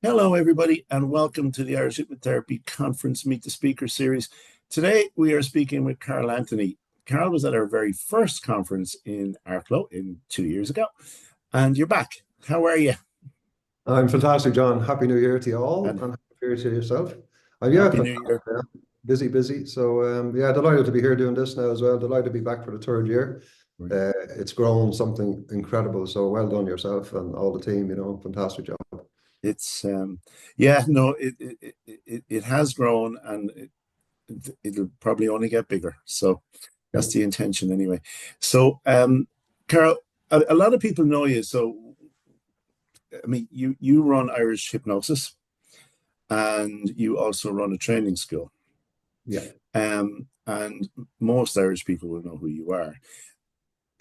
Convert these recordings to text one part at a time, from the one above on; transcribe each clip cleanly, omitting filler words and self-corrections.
Hello, everybody, and welcome to the Irish Hypnotherapy Conference Meet the Speaker series. Today, we are speaking with Karl Anthony. Karl was at our very first conference in Arklow 2 years ago, and you're back. How are you? I'm fantastic, John. Happy New Year to you all, And and Happy New Year to yourself. Yeah, Happy fantastic. New Year. Yeah. Busy. So, yeah, delighted to be here doing this now as well. Delighted to be back for the third year. It's grown something incredible. So, well done yourself and all the team. Fantastic job. It's yeah, no, it has grown, and it'll probably only get bigger. So Yeah. that's the intention anyway. So, Karl, a lot of people know you. So, I mean, you run Irish Hypnosis, and you also run a training school. Yeah. And most Irish people will know who you are.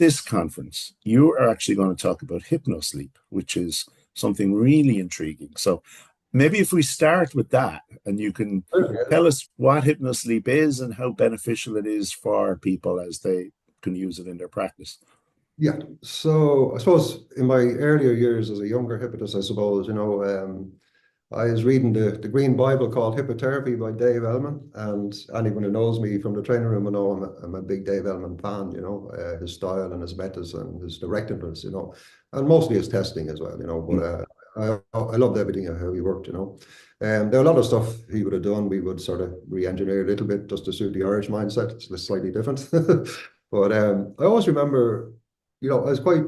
This conference, you are actually going to talk about hypnosleep, which is something really intriguing. So maybe if we start with that, and you can tell us what hypnosleep is and how beneficial it is for people as they can use it in their practice. Yeah. So, I suppose in my earlier years as a younger hypnotist, I suppose, I was reading the Green Bible called Hypnotherapy by Dave Ellman, and anyone who knows me from the training room will know I'm a big Dave Ellman fan, his style and his methods and his directness, and mostly his testing as well, Mm. but I loved everything how he worked. There are a lot of stuff he would have done, we would sort of re-engineer a little bit just to suit the Irish mindset. It's slightly different. But I always remember, I was quite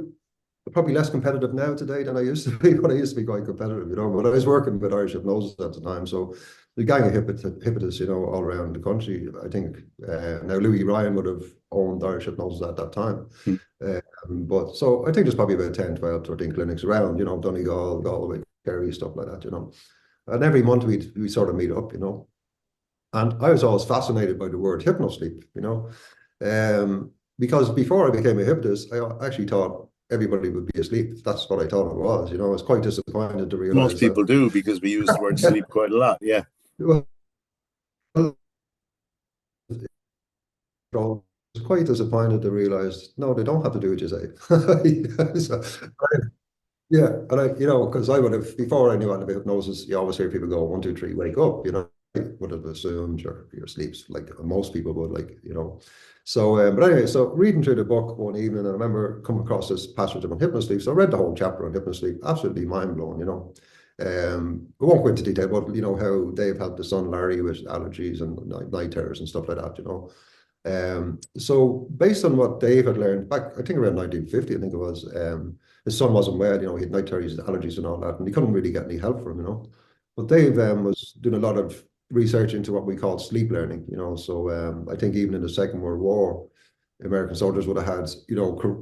probably less competitive now today than I used to be, but I used to be quite competitive, But I was working with Irish hypnosis at the time, so the gang of hypnotists, all around the country. I think now Louis Ryan would have owned Irish hypnosis at that time. Mm. But so I think there's probably about 10, 12, 13 clinics around, Donegal, Galway, Kerry, stuff like that. And every month we sort of meet up. And I was always fascinated by the word hypnosleep. Because before I became a hypnotist, I actually thought everybody would be asleep. That's what I thought it was. I was quite disappointed to Most realize that. people do because we use the word sleep quite a lot. Yeah. Well, I was quite disappointed to realize, no, they don't have to do what you say. So, yeah, and because I would have, before I knew anything about hypnosis, you always hear people go, 1, 2, 3, wake up, I would have assumed your sleep's like most people would, So, but anyway, so reading through the book one evening, and I remember coming across this passage on hypnosleep. So I read the whole chapter on hypnosleep, absolutely mind blowing. I won't go into detail, but how Dave had the son Larry with allergies and night terrors and stuff like that. So based on what Dave had learned back, I think around 1950, I think it was, his son wasn't well, he had night terrors, allergies and all that, and he couldn't really get any help from. But Dave was doing a lot of research into what we call sleep learning. So I think even in the Second World War, American soldiers would have had,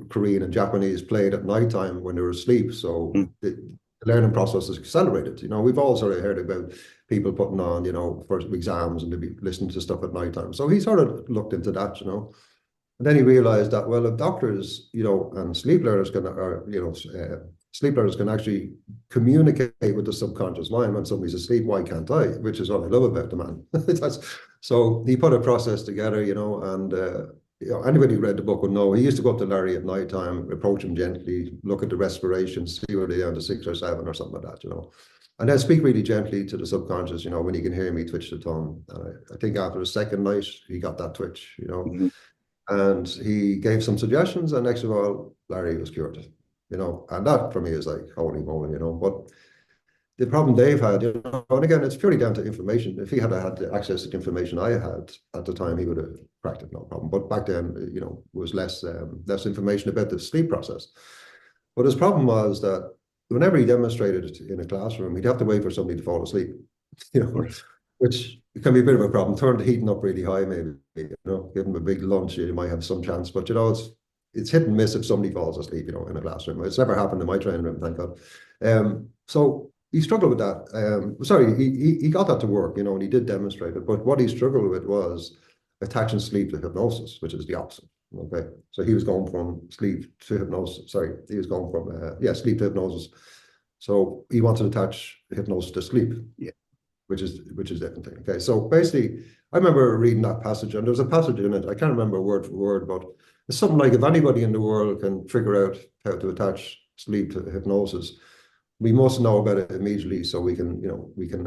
Korean and Japanese played at night time when they were asleep. So Mm. the learning process is accelerated. We've all sort of heard about people putting on, for exams and maybe listening to stuff at night time. So he sort of looked into that. And then he realized that, well, if doctors, and sleep learners sleep learners can actually communicate with the subconscious mind when somebody's asleep. Why can't I? Which is what I love about the man. So he put a process together, and anybody who read the book would know he used to go up to Larry at night time, approach him gently, look at the respiration, see where they are, the 6 or 7 or something like that. And then speak really gently to the subconscious, when he can hear me twitch the tongue. I think after the second night, he got that twitch. Mhm. And he gave some suggestions, and next of all, Larry was cured. And that for me is like, holy moly. But the problem Dave had, and again, it's purely down to information. If he had had the access to the information I had at the time, he would have cracked it, no problem. But back then, was less information about the sleep process. But his problem was that whenever he demonstrated it in a classroom, he'd have to wait for somebody to fall asleep, you Of know, course. which can be a bit of a problem. Turn the heating up really high, maybe, give him a big lunch, you might have some chance. But, it's hit and miss if somebody falls asleep, in a classroom. It's never happened in my training room, thank God. So he struggled with that. Sorry, he got that to work, and he did demonstrate it. But what he struggled with was attaching sleep to hypnosis, which is the opposite. Okay, so he was going from sleep to hypnosis. Sorry, he was going from sleep to hypnosis. So he wanted to attach hypnosis to sleep, Yeah. which is different thing. Okay, so basically, I remember reading that passage, and there's a passage in it. I can't remember word for word, but it's something like if anybody in the world can figure out how to attach sleep to hypnosis, we must know about it immediately so we can, we can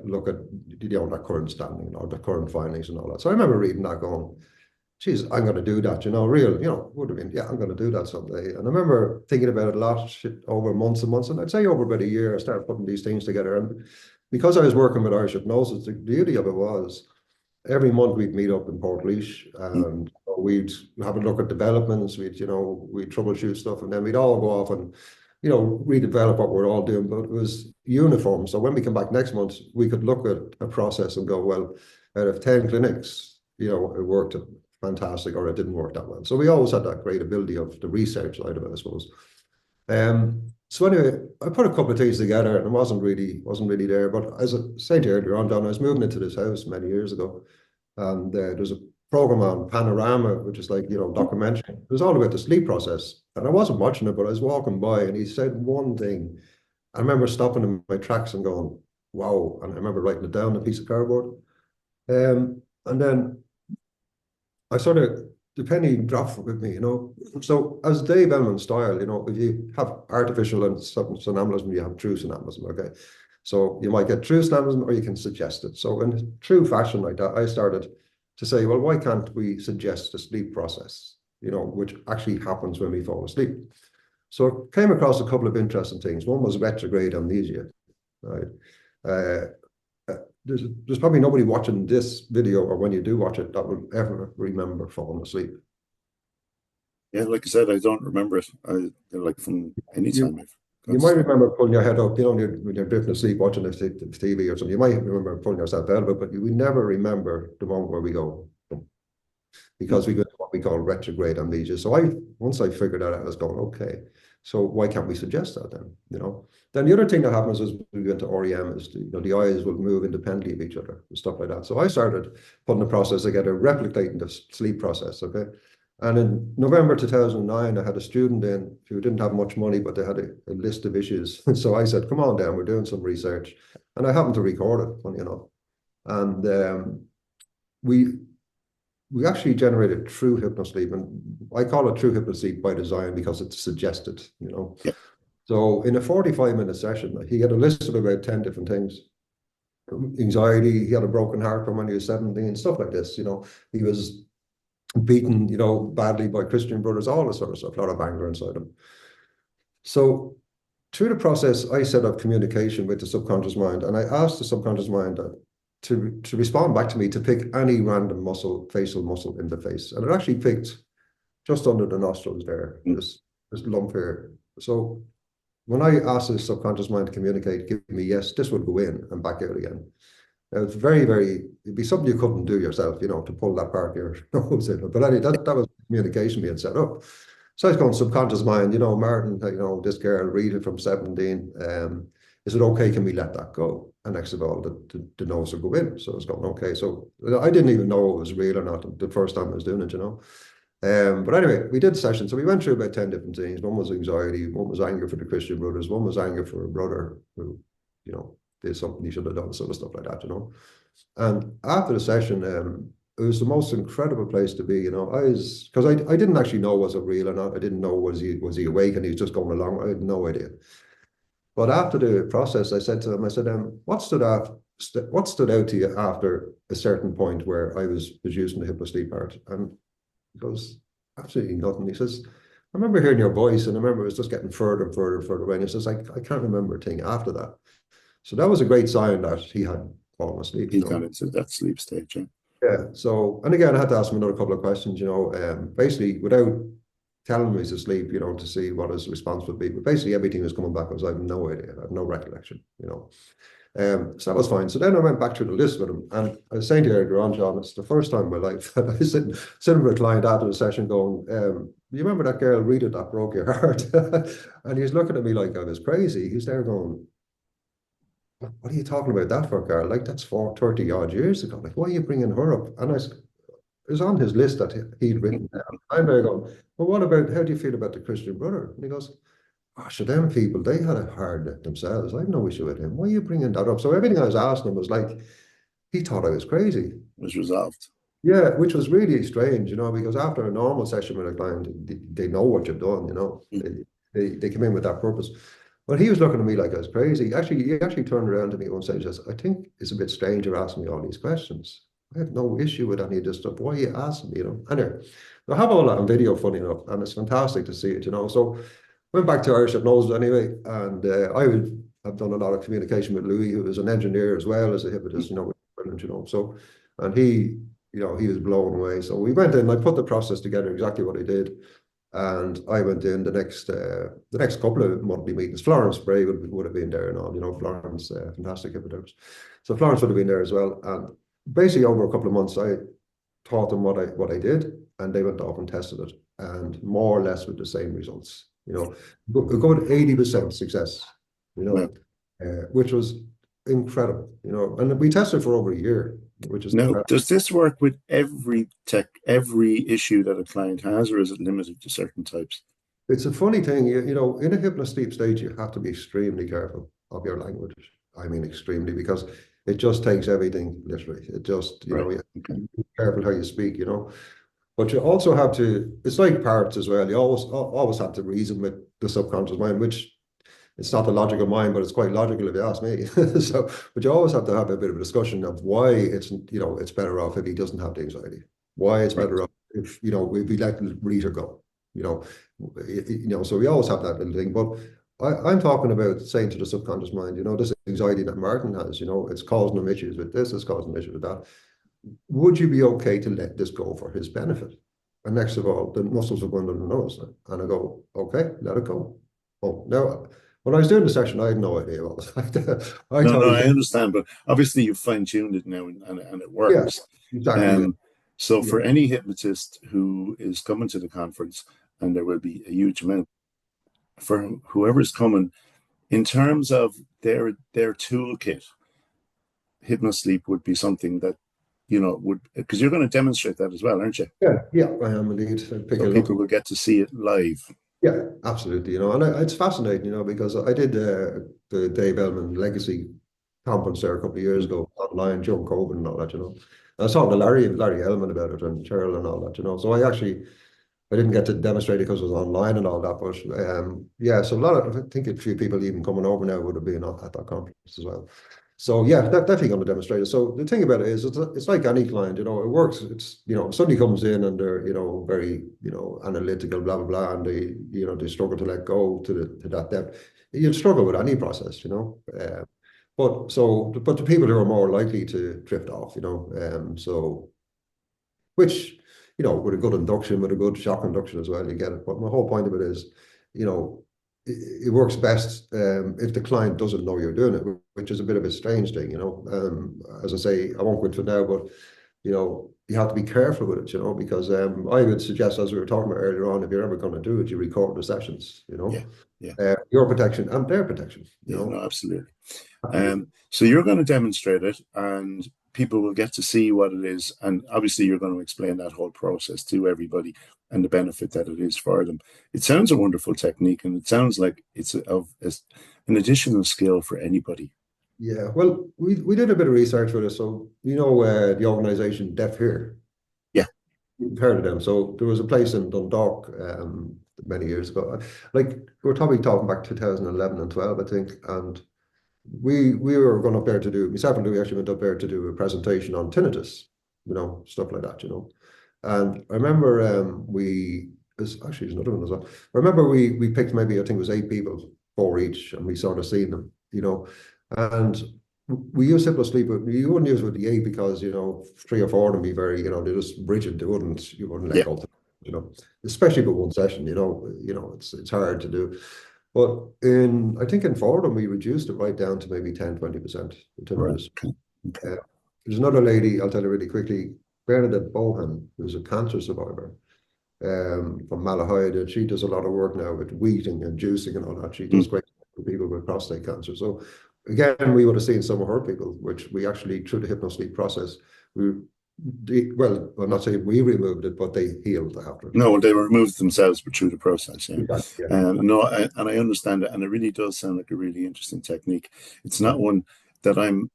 look at, the current standing or the current findings and all that. So I remember reading that going, geez, I'm going to do that, would have been, yeah, I'm going to do that someday. And I remember thinking about it a lot over months and months. And I'd say over about a year, I started putting these things together. And because I was working with Irish hypnosis, the beauty of it was every month we'd meet up in Portlaoise and we'd have a look at developments, we'd troubleshoot stuff, and then we'd all go off and, redevelop what we're all doing, but it was uniform. So when we come back next month, we could look at a process and go, well, out of 10 clinics, it worked fantastic or it didn't work that well. So we always had that great ability of the research side of it, I suppose. So anyway, I put a couple of things together and it wasn't really there. But as I said earlier on, Don, I was moving into this house many years ago, and there's a program on Panorama, which is like, documentary. It was all about the sleep process. And I wasn't watching it, but I was walking by and he said one thing. I remember stopping in my tracks and going, wow. And I remember writing it down on a piece of cardboard. And then I sort of, the penny dropped with me, So as Dave Ellman style, if you have artificial and somnambulism, you have true somnambulism, okay? So you might get true somnambulism or you can suggest it. So in true fashion like that, I started to say, well, why can't we suggest the sleep process, which actually happens when we fall asleep? So I came across a couple of interesting things. One was retrograde amnesia, right? There's probably nobody watching this video, or when you do watch it, that will ever remember falling asleep. Yeah, like I said, I don't remember it. Like from any time you might remember pulling your head up, when you're drifting asleep watching the TV or something. You might remember pulling yourself out of it, but we never remember the moment where we go, because we go to what we call retrograde amnesia. So once I figured that out, I was going, okay, so why can't we suggest that then? Then the other thing that happens is we go into REM is the eyes will move independently of each other and stuff like that. So I started putting the process together, replicating the sleep process. Okay. And in November 2009, I had a student in who didn't have much money, but they had a list of issues. So I said, come on down, we're doing some research. And I happened to record it, And we actually generated true hypnosleep. And I call it true hypnosleep by design because it's suggested, Yeah. So in a 45-minute session, he had a list of about 10 different things. Anxiety, he had a broken heart from when he was 17, stuff like this, He was beaten, badly by Christian brothers, all this sort of stuff, a lot of anger inside him. So through the process, I set up communication with the subconscious mind, and I asked the subconscious mind to respond back to me to pick any random facial muscle in the face. And it actually picked just under the nostrils there, this lump here. So when I asked the subconscious mind to communicate, give me yes, this would go in and back out again. Now, it's it'd be something you couldn't do yourself, to pull that part of your nose in. But anyway, that was communication being set up. So I was going subconscious mind, Martin, this girl, Rita from 17, is it okay? Can we let that go? And next of all, the nose will go in. So I was going, okay. So I didn't even know it was real or not the first time I was doing it, But anyway, we did the session. So we went through about 10 different things. One was anxiety, one was anger for the Christian brothers, one was anger for a brother who, did something he should have done, sort of stuff like that, And after the session, it was the most incredible place to be, because I didn't actually know was it real or not. I didn't know was he awake and he was just going along. I had no idea. But after the process, I said to him, what stood out to you after a certain point where I was producing the hypnosleep part? And he goes, absolutely nothing. He says, I remember hearing your voice, and I remember it was just getting further and further and further away. And he says, I can't remember a thing after that. So that was a great sign that he had fallen asleep. He got into that sleep stage, yeah. Yeah. So, and again, I had to ask him another couple of questions, basically without telling him he's asleep, to see what his response would be. But basically everything was coming back. I have no idea. I have no recollection, So that was fine. So then I went back through the list with him. And I was saying to you earlier on, John, it's the first time in my life that I was sitting with a client after the session going, you remember that girl, Rita, that broke your heart? And he was looking at me like I was crazy. He's there going, what are you talking about that for, Karl? Like, that's 30 odd years ago. Like, why are you bringing her up? And it was on his list that he'd written down. I'm there going, well, what about, how do you feel about the Christian brother? And he goes, gosh, them people, they had it hard themselves. I have no issue with him. Why are you bringing that up? So everything I was asking him was like, he thought I was crazy. It was resolved. Yeah, which was really strange, because after a normal session with a client, they know what you've done, They come in with that purpose. Well, he was looking at me like I was crazy. Actually, he actually turned around to me one stage and says, I think it's a bit strange you're asking me all these questions. I have no issue with any of this stuff. Why are you asking me, you know? Anyway, I have all that on video, funny enough, and it's fantastic to see it, you know. So went back to Irish Hypnosis anyway, and I've done a lot of communication with Louis, who is an engineer as well as a hypnotist, you know, brilliant, you know. So, and he, you know, he was blown away. So we went in, I put the process together exactly what I did. And I went in the next couple of monthly meetings. Florence Bray would have been there and all, you know, Florence, fantastic hypnotherapist. So Florence would have been there as well. And basically over a couple of months, I taught them what I did, and they went off and tested it, and more or less with the same results. You know, a good 80% success. You Well, know, which was incredible. You know, and we tested for over a year, which is now, incredible. does this work with every issue that a client has, or is it limited to certain types? It's a funny thing, you know, in a hypnosleep state, you have to be extremely careful of your language. I mean, extremely, because it just takes everything literally. It just, you Right. know, you have Okay. to be careful how you speak, you know. But you also have to, it's like parts as well. You always have to reason with the subconscious mind, which it's not the logical mind, but it's quite logical if you ask me. So, but you always have to have a bit of a discussion of why it's, you know, it's better off if he doesn't have the anxiety. Why it's Right. better off if, you know, if we let Rita go, you know, so we always have that little thing. But I'm talking about saying to the subconscious mind, you know, this anxiety that Martin has, you know, it's causing him issues with this, it's causing him issues with that. Would you be okay to let this go for his benefit? And next of all, the muscles are going under the nose. And I go, okay, let it go. Oh, now, when I was doing the session, I had no idea what was like that. I No, thought no, he was, I understand, but obviously you've fine-tuned it now, and it yeah, works. exactly. Um, so Yeah, for any hypnotist who is coming to the conference, and there will be a huge amount for whoever's coming, in terms of their toolkit, hypnosleep would be something that would, because you're going to demonstrate that as well, aren't you? yeah, I am indeed. I pick So a people lucky. will get to see it live. Yeah, absolutely. You know, and it's fascinating, you know, because I did the Dave Ellman Legacy conference there a couple of years Mm. ago online during COVID and all that, you know. And I was talking to Larry Ellman about it and Cheryl and all that, you know. So I didn't get to demonstrate it because it was online and all that, but yeah, so a lot of, I think a few people even coming over now would have been at that conference as well. So yeah, definitely going to demonstrate it. So the thing about it is, it's like any client, you know, it works. It's, you know, if somebody comes in and they're, you know, very, you know, analytical, blah blah blah, and they, you know, they struggle to let go to that depth. You'll struggle with any process, you know. But the people who are more likely to drift off, you know, so which, you know, with a good induction, with a good shock induction as well, you get it. But my whole point of it is, you know, it works best if the client doesn't know you're doing it, which is a bit of a strange thing, you know. As I say, I won't go into it now, but you know, you have to be careful with it, you know, because I would suggest, as we were talking about earlier on, if you're ever going to do it, you record the sessions, you Yeah, know, yeah, your protection and their protection, you yeah. No, know. absolutely. Absolutely. So you're going to demonstrate it, and people will get to see what it is. And obviously, you're going to explain that whole process to everybody and the benefit that it is for them. It sounds a wonderful technique, and it sounds like it's an additional skill for anybody. Yeah, well, we did a bit of research for this. So, you know, the organization Deaf Here. Yeah, You've heard of them. So there was a place in Dundalk many years ago. Like we're probably talking back 2011 and 12, I think. And we were going up there to do, myself and Louis actually went up there to do a presentation on tinnitus, you know, stuff like that, you know. And I remember there's actually there's another one as well. I remember we picked maybe, I think it was 8 people, four each, and we sort of seen them, you know. And we use simple sleep, but you wouldn't use it with the 8 because, you know, 3 or 4 of them be very, you know, they're just rigid. You wouldn't let yeah, go, you know, especially with one session, you know, it's hard to do. But I think in Fordham, we reduced it right down to maybe 10–20% the right. tinnitus. Okay, okay. Uh, there's another lady, I'll tell you really quickly, Bernadette Bohan, who's a cancer survivor from Malahide, and she does a lot of work now with wheating and juicing and all that. She does Mm. great for people with prostate cancer. So again, we would have seen some of her people, which we actually, through the hypnosleep process, we, well, I'm not saying we removed it, but they healed after it. No, they removed themselves, but through the process. Yeah. Exactly. Yeah, No, and I understand it, and it really does sound like a really interesting technique. It's yeah. not one that I'm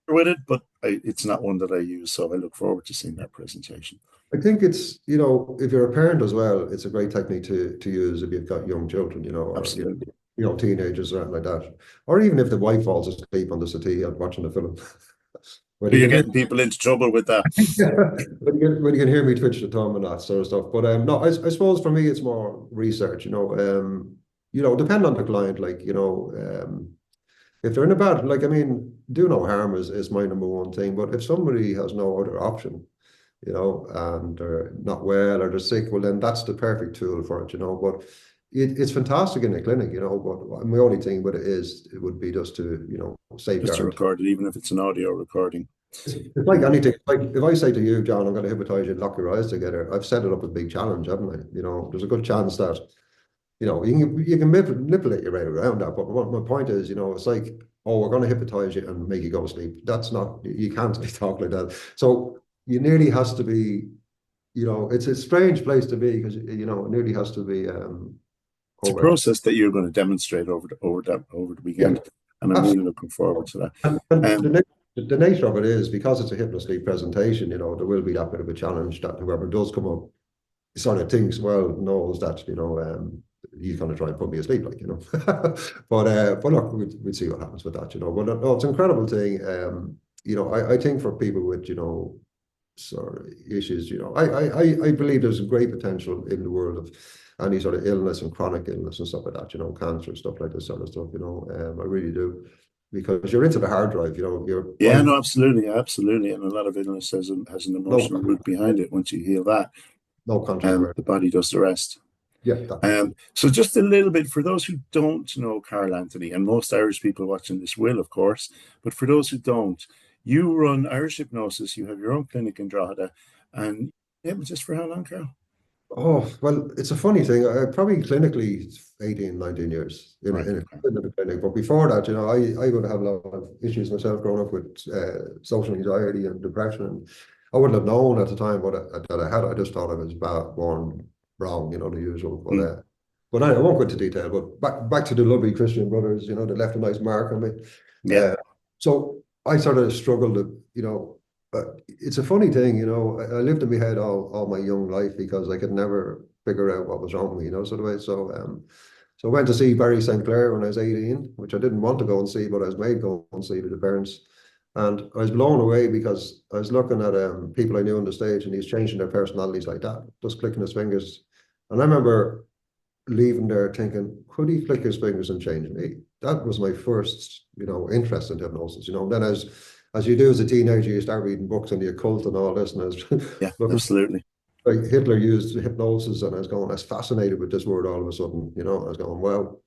with it, but it's not one that I use. So I look forward to seeing that presentation. I think it's, you know, if you're a parent as well, it's a great technique to use if you've got young children, you know, or, you know, Absolutely. teenagers or anything like that. Or even if the wife falls asleep on the settee and watching the film. When you You're can hear getting people into trouble with that. when you can hear me twitch the thumb and that sort of stuff. But no, I suppose for me it's more research, depend on the client, if they're in a bad, like, I mean, do no harm is my number one thing. But if somebody has no other option, and they're not well or they're sick, well, then that's the perfect tool for it. But it's fantastic in the clinic, but my only thing with it would be just to, Just to safeguard. record it, even if it's an audio recording. It's like anything. Like if I say to you, John, I'm going to hypnotize you and lock your eyes together, I've set it up as a big challenge, haven't I? There's a good chance that, you can manipulate your way around that. But what my point is, it's like, oh, we're going to hypnotize you and make you go to sleep. That's not, you can't be talking like that. So you nearly has to be, it's a strange place to be because, it nearly has to be It's a over. process that you're going to demonstrate over the Yeah, weekend, and I'm really absolutely. looking forward to that. And Um, the nature of it is because it's a hypnosleep presentation, there will be that bit of a challenge that whoever does come up sort of thinks, well, knows that, he's going to try and put me asleep, but look, we'd see what happens with that, But no, it's an incredible thing. I think for people with, sort of issues, I believe there's a great potential in the world of any sort of illness and chronic illness and stuff like that, cancer, stuff like this sort of stuff, I really do. Because you're into the hard drive, you're yeah, body, no, absolutely, absolutely, and a lot of illness has an no, emotional root behind it. Once you heal that, no conscious awareness. the body does the rest. Yeah, that, So just a little bit for those who don't know Karl Anthony, and most Irish people watching this will, of course, but for those who don't, you run Irish Hypnosis, you have your own clinic in Drogheda, and yeah, but just for how long, Karl? oh, well, it's a funny thing. I probably clinically 18, 19 years in a, Right, in okay. a, in a clinic. But before that, I would have a lot of issues myself growing up with social anxiety and depression. And I wouldn't have known at the time that I had. I just thought I was born wrong, the usual. But Mm, I won't go into detail. But back to the lovely Christian brothers, that left a nice mark on me. yeah. Uh, so I sort of struggled to, it's a funny thing, I lived in my head all my young life because I could never figure out what was wrong with me, sort of way. So I went to see Barry St. Clair when I was 18, which I didn't want to go and see, but I was made go and see with the parents. And I was blown away because I was looking at people I knew on the stage and he's changing their personalities like that, just clicking his fingers. And I remember leaving there thinking, could he flick his fingers and change me? That was my first, interest in hypnosis. And then as you do as a teenager, you start reading books on the occult and all this. And I was Yeah, looking, absolutely. like Hitler used hypnosis, and I was fascinated with this word all of a sudden. I was going, wow.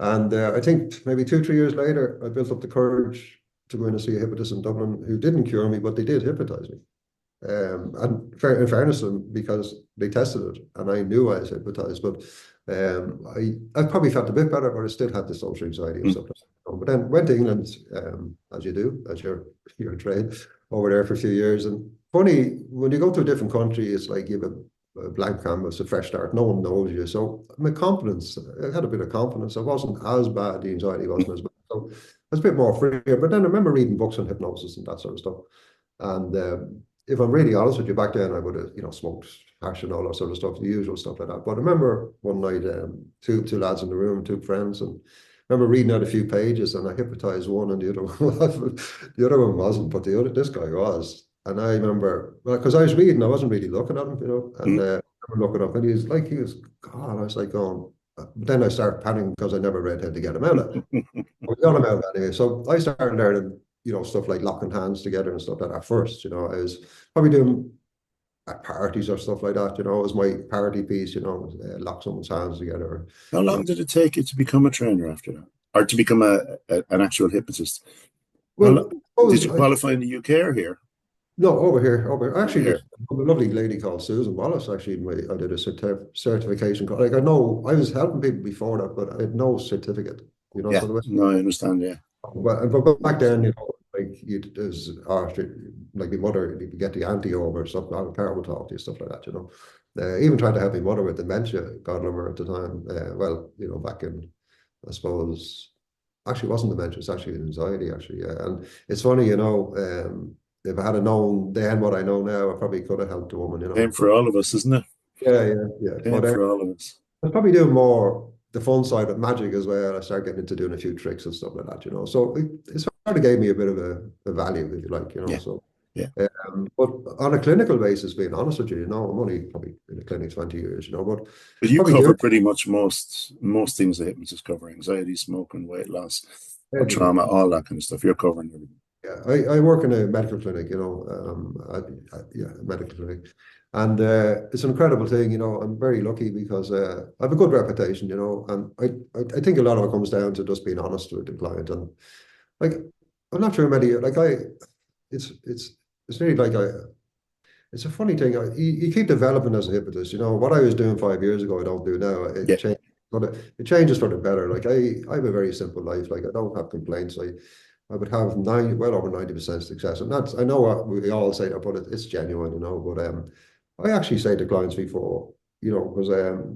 And I think maybe 2, 3 years later, I built up the courage to go in and see a hypnotist in Dublin who didn't cure me, but they did hypnotize me. And in fairness to them, because they tested it and I knew I was hypnotized, but I probably felt a bit better, but I still had the social anxiety and Mm. stuff. But then went to England, as you do, as you're trained over there for a few years. And funny, when you go to a different country, it's like you have a blank canvas, a fresh start. No one knows you. So my confidence, I had a bit of confidence. I wasn't as bad. The anxiety wasn't as bad. So I was a bit more free. But then I remember reading books on hypnosis and that sort of stuff. And if I'm really honest with you, back then I would have, smoked hash and all that sort of stuff, the usual stuff like that. But I remember one night, two lads in the room, two friends, and I remember reading out a few pages, and I hypnotized one, and the other one, the other one wasn't, but this guy was. And I remember, well, because I was reading, I wasn't really looking at him, and Mm. I remember looking up, and he was, God, I was like, going. But then I started panicking because I never read how to get him out. We got him out anyway. So I started learning, stuff like locking hands together and stuff like that first. I was probably doing at parties or stuff like that, it was my party piece, lock someone's hands together. How You know. long did it take you to become a trainer after that, or to become an actual hypnotist? How Well, did you qualify in the UK or here? no, over here. Over Actually, here. there's a lovely lady called Susan Wallace. Actually, I did a certification. Like I know, I was helping people before that, but I had no certificate. Yeah, So the way. no, I understand. Yeah, But back then, like there's after like my mother, you get the auntie over stuff. Karl would talk to you stuff like that. Even tried to help my mother with dementia. God love her at the time. Well, back in, I suppose, actually it wasn't dementia. It's actually anxiety. Actually, yeah. And it's funny, if I had known then what I know now, I probably could have helped the woman. same But for all of us, isn't it? yeah. Same But for all of us. I was probably doing more. the fun side of magic as well. I started getting into doing a few tricks and stuff like that, you know. So it sort of gave me a bit of a value, if you like, you know. Yeah. So, Yeah. but on a clinical basis, being honest with you, you know, I'm only probably in the clinic 20 years, you know, but But you probably do cover pretty much most things that hypnotists cover: anxiety, smoking, weight loss, everything. trauma, all that kind of stuff. You're covering everything. Yeah, I work in a medical clinic, you know, yeah, a medical clinic. And it's an incredible thing, you know. I'm very lucky because I have a good reputation, you know, and I think a lot of it comes down to just being honest with the client. And like, I'm not sure many, like it's, it's, it's really like it's a funny thing. You keep developing as a hypnotist. You know, what I was doing 5 years ago, I don't do now. Yeah. It changed, but it changes for the better. Like I have a very simple life. Like I don't have complaints. I would have well over 90% success. And that's, I know what we all say that, but it's genuine, you know. But I actually say to clients before, you know, because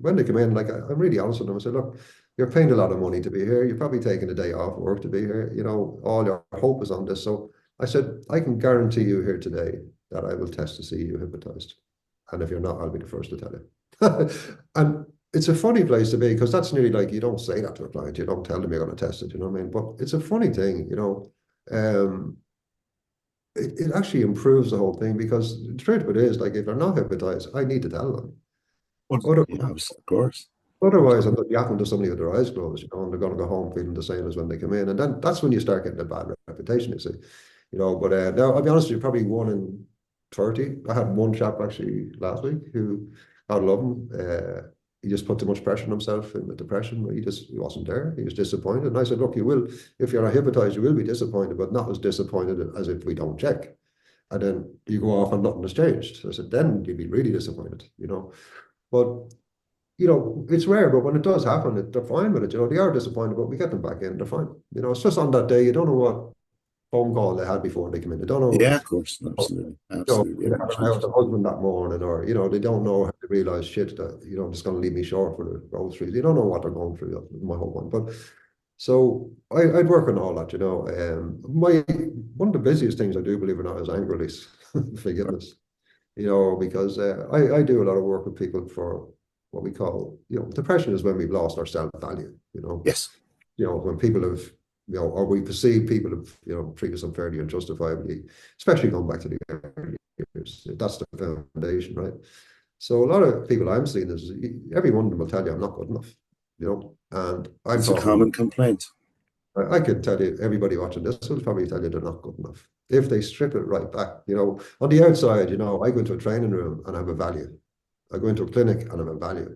when they come in, like I'm really honest with them. I say, look, you're paying a lot of money to be here. You're probably taking a day off work to be here. You know, all your hope is on this. So I said, I can guarantee you here today that I will test to see you hypnotized. And if you're not, I'll be the first to tell you. And it's a funny place to be because that's nearly like you don't say that to a client. You don't tell them you're going to test it. You know what I mean? But it's a funny thing, you know. Um, it actually improves the whole thing because the truth of it is, like, if they're not hypnotized, I need to tell them. Well, Other, yeah, of course. Otherwise, I'm just yapping to somebody with their eyes closed, you know, and they're going to go home feeling the same as when they come in. And then that's when you start getting a bad reputation, you see. You know, but now I'll be honest with you, probably 1 in 30. I had one chap actually last week who, I love him. He just put too much pressure on himself in the depression. He wasn't there. He was disappointed. And I said, look, you will, if you're not hypnotized, you will be disappointed, but not as disappointed as if we don't check. And then you go off and nothing has changed. So I said, then you'd be really disappointed, you know. But you know, it's rare, but when it does happen, they're fine with it. You know, they are disappointed, but we get them back in. They're fine. You know, it's just on that day. You don't know what phone call they had before they come in. They don't know, Yeah, of course. Absolutely. you know, Absolutely. they Everyone had out changes. their husband that morning, or you know, they don't know how to realize shit that you know it's going to leave me short for the groceries. You don't know what they're going through. That's my whole one. But so I'd work on all that. You know, my one of the busiest things I do, believe it or not, is anger release, forgiveness. You know, because I do a lot of work with people for what we call, you know, depression is when we've lost our self-value, Yes. you know, when people have, you know, or we perceive people have, you know, treated us unfairly and justifiably, especially going back to the early years. That's the foundation, right? So a lot of people I'm seeing is every one of them will tell you I'm not good enough, you know, and I'm It's a talking, common complaint. I can tell you, everybody watching this will probably tell you they're not good enough. If they strip it right back, you know, on the outside, you know, I go into a training room and I have a value. I go into a clinic and I have a value.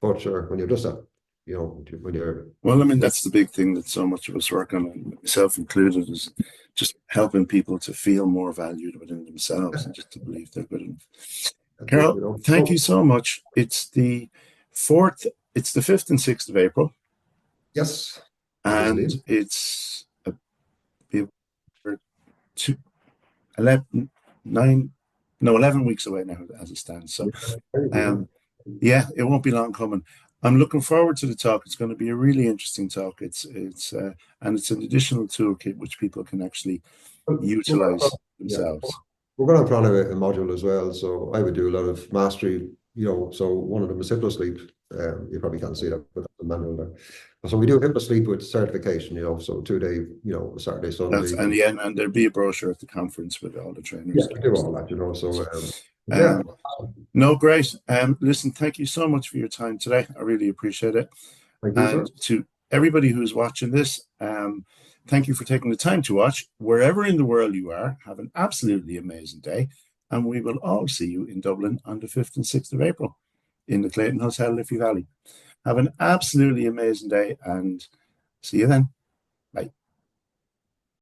But sure, when you're just a, you know, when you're, Well, I mean, that's the big thing that so much of us work on, and myself included, is just helping people to feel more valued within themselves and just to believe they're good enough. that's it, Carol, you know. thank you So, so much. It's the 5th and 6th of April, yes, it is and indeed. it's two, 11, 9, no, 11 weeks away now as it stands. So, Yeah, crazy, yeah. um, yeah, it won't be long coming. I'm looking forward to the talk. It's going to be a really interesting talk. And it's an additional toolkit which people can actually We're gonna, utilize yeah, themselves. we're going to plan a module as well. So I would do a lot of mastery, you know. So one of them is hypnosleep. You probably can't see that, but that's the manual there. So we do hypnosleep with certification, you know. So 2 day, you know, Saturday, That's Sunday. and yeah, and there'll be a brochure at the conference with all the Yeah, trainers. we do all that, you know. So yeah, Um, no, great. Listen, thank you so much for your time today. I really appreciate it. thank you, And sir. to everybody who's watching this, thank you for taking the time to watch. Wherever in the world you are, have an absolutely amazing day. And we will all see you in Dublin on the 5th and 6th of April in the Clayton Hotel, Liffey Valley. Have an absolutely amazing day and see you then.